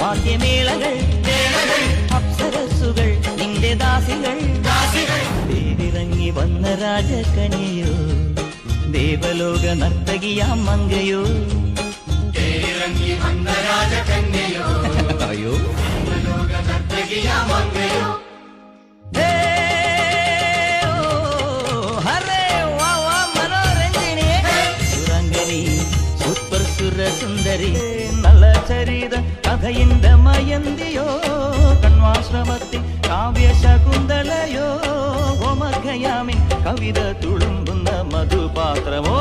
വാദ്യമേളകൾ അപ്സരസുകൾ നിന്റെ ദാസികൾ തേരിറങ്ങി വന്ന രാജകനിയോ ദേവലോക നർത്തകിയാം മങ്കയോ തേരിറങ്ങി വന്ന രാജകന്യയോ അയ്യോ ദേവലോക നർത്തകിയാം മങ്കയോ സുന്ദരി നല്ല ചരിത കഥയിന്റെ മയന്തിയോ കണ്വാശ്രമത്തിൽ കാവ്യശകുന്തളയോ ഓമർഖയാമിൻ കവിത തുളുമ്പുന്ന മധുപാത്രമോ